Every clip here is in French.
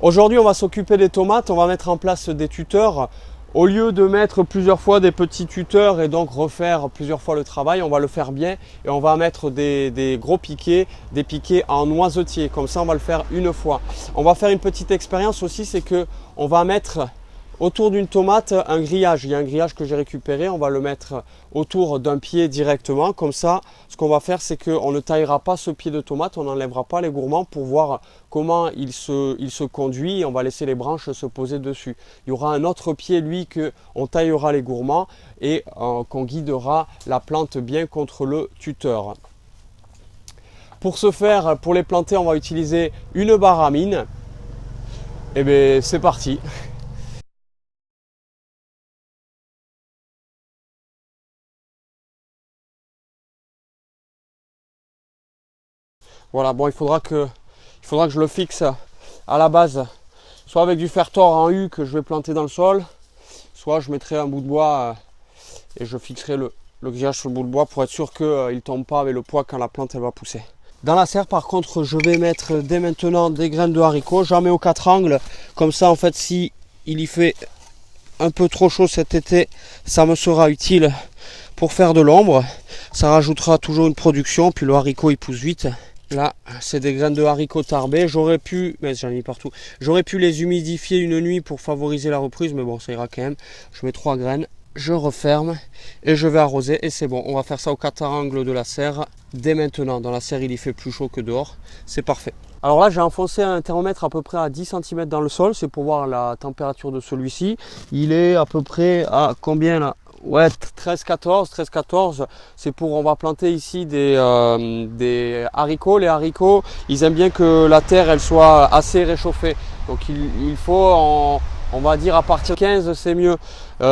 Aujourd'hui, on va s'occuper des tomates, on va mettre en place des tuteurs. Au lieu de mettre plusieurs fois des petits tuteurs et donc refaire plusieurs fois le travail, on va le faire bien et on va mettre des gros piquets, des piquets en noisetier. Comme ça, on va le faire une fois. On va faire une petite expérience aussi, c'est que on va mettre autour d'une tomate un grillage. Il y a un grillage que j'ai récupéré, on va le mettre autour d'un pied directement. Comme ça, ce qu'on va faire, c'est qu'on ne taillera pas ce pied de tomate, on n'enlèvera pas les gourmands pour voir comment il se conduit et on va laisser les branches se poser dessus. Il y aura un autre pied, lui, qu'on taillera les gourmands et qu'on guidera la plante bien contre le tuteur. Pour ce faire, pour les planter, on va utiliser une baramine. Et bien, c'est parti. Voilà, bon, il faudra que je le fixe à la base, soit avec du fer-tord en U que je vais planter dans le sol, soit je mettrai un bout de bois et je fixerai le grillage sur le bout de bois pour être sûr qu'il ne tombe pas avec le poids quand la plante elle va pousser. Dans la serre, par contre, je vais mettre dès maintenant des graines de haricots. J'en mets aux 4 angles, comme ça, en fait, si il y fait un peu trop chaud cet été, ça me sera utile pour faire de l'ombre. Ça rajoutera toujours une production, puis le haricot il pousse vite. Là, c'est des graines de haricots tarbés. J'aurais pu, mais j'en ai mis partout. J'aurais pu les humidifier une nuit pour favoriser la reprise, mais bon, ça ira quand même. Je mets 3 graines, je referme et je vais arroser et c'est bon. On va faire ça aux 4 angles de la serre dès maintenant. Dans la serre, il y fait plus chaud que dehors. C'est parfait. Alors là, j'ai enfoncé un thermomètre à peu près à 10 cm dans le sol. C'est pour voir la température de celui-ci. Il est à peu près à combien là? Ouais, 13-14, c'est on va planter ici des haricots. Les haricots, ils aiment bien que la terre elle soit assez réchauffée. Donc il faut, on va dire à partir de 15, c'est mieux.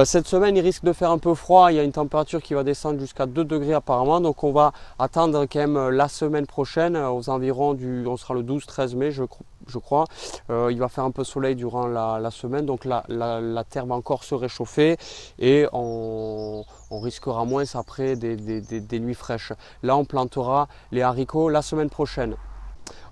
Cette semaine, il risque de faire un peu froid. Il y a une température qui va descendre jusqu'à 2 degrés apparemment. Donc on va attendre quand même la semaine prochaine, aux environs on sera le 12-13 mai, je crois. Il va faire un peu soleil durant la semaine, donc la terre va encore se réchauffer et on risquera moins après des nuits fraîches. Là, on plantera les haricots la semaine prochaine.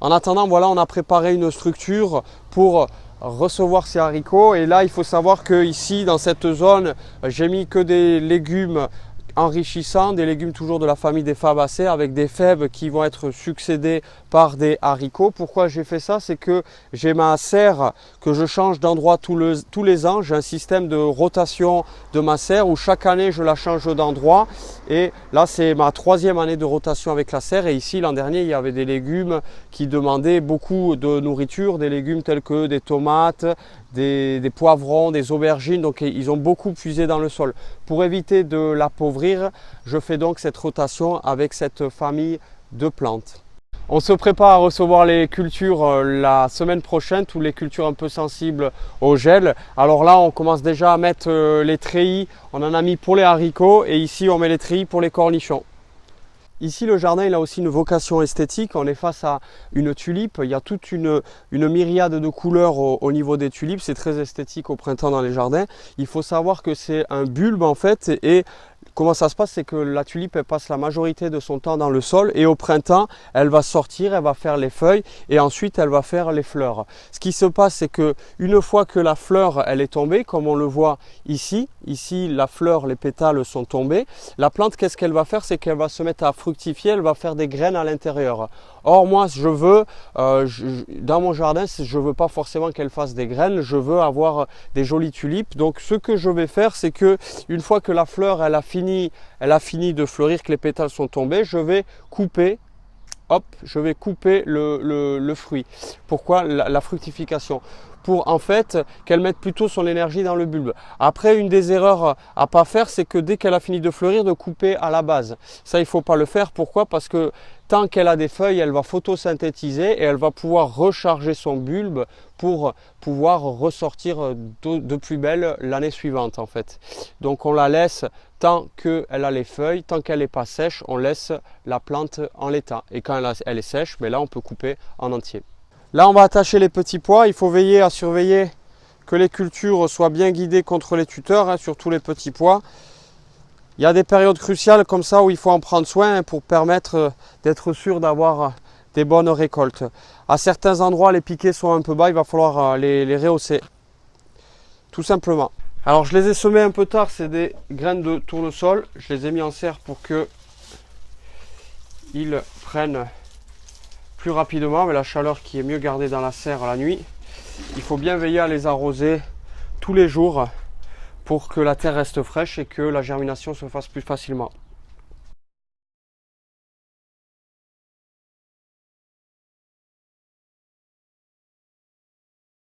En attendant, voilà, on a préparé une structure pour recevoir ces haricots. Et là, il faut savoir que ici, dans cette zone, j'ai mis que des légumes enrichissants, des légumes toujours de la famille des fabacées avec des fèves qui vont être succédées par des haricots. Pourquoi j'ai fait ça? C'est que j'ai ma serre que je change d'endroit tous les ans. J'ai un système de rotation de ma serre où chaque année je la change d'endroit et là c'est ma 3e année de rotation avec la serre. Et ici l'an dernier il y avait des légumes qui demandaient beaucoup de nourriture, des légumes tels que des tomates, des poivrons, des aubergines, donc ils ont beaucoup puisé dans le sol. Pour éviter de l'appauvrir, je fais donc cette rotation avec cette famille de plantes. On se prépare à recevoir les cultures la semaine prochaine, toutes les cultures un peu sensibles au gel. Alors là, on commence déjà à mettre les treillis, on en a mis pour les haricots et ici on met les treillis pour les cornichons. Ici, le jardin il a aussi une vocation esthétique. On est face à une tulipe. Il y a toute une myriade de couleurs au niveau des tulipes. C'est très esthétique au printemps dans les jardins. Il faut savoir que c'est un bulbe en fait. Et comment ça se passe, c'est que la tulipe elle passe la majorité de son temps dans le sol. Et au printemps, elle va sortir, elle va faire les feuilles. Et ensuite, elle va faire les fleurs. Ce qui se passe, c'est que une fois que la fleur elle est tombée, comme on le voit ici, la fleur, les pétales sont tombés. La plante, qu'est-ce qu'elle va faire? C'est qu'elle va se mettre à fructifier, elle va faire des graines à l'intérieur. Or moi je veux, dans mon jardin, je ne veux pas forcément qu'elle fasse des graines, je veux avoir des jolies tulipes. Donc ce que je vais faire, c'est que une fois que la fleur elle a fini de fleurir, que les pétales sont tombés, je vais couper. Hop, je vais couper le fruit. Pourquoi la fructification? Pour en fait qu'elle mette plutôt son énergie dans le bulbe. Après, une des erreurs à pas faire, c'est que dès qu'elle a fini de fleurir, de couper à la base. Ça, il ne faut pas le faire. Pourquoi? Parce que tant qu'elle a des feuilles, elle va photosynthétiser et elle va pouvoir recharger son bulbe pour pouvoir ressortir de plus belle l'année suivante en fait. Donc on la laisse tant qu'elle a les feuilles, tant qu'elle n'est pas sèche, on laisse la plante en l'état. Et quand elle est sèche, mais là on peut couper en entier. Là, on va attacher les petits pois. Il faut veiller à surveiller que les cultures soient bien guidées contre les tuteurs, surtout les petits pois. Il y a des périodes cruciales comme ça où il faut en prendre soin pour permettre d'être sûr d'avoir des bonnes récoltes. À certains endroits, les piquets sont un peu bas, il va falloir les rehausser, tout simplement. Alors je les ai semés un peu tard, c'est des graines de tournesol. Je les ai mis en serre pour que ils prennent plus rapidement, mais la chaleur qui est mieux gardée dans la serre la nuit. Il faut bien veiller à les arroser tous les jours pour que la terre reste fraîche et que la germination se fasse plus facilement.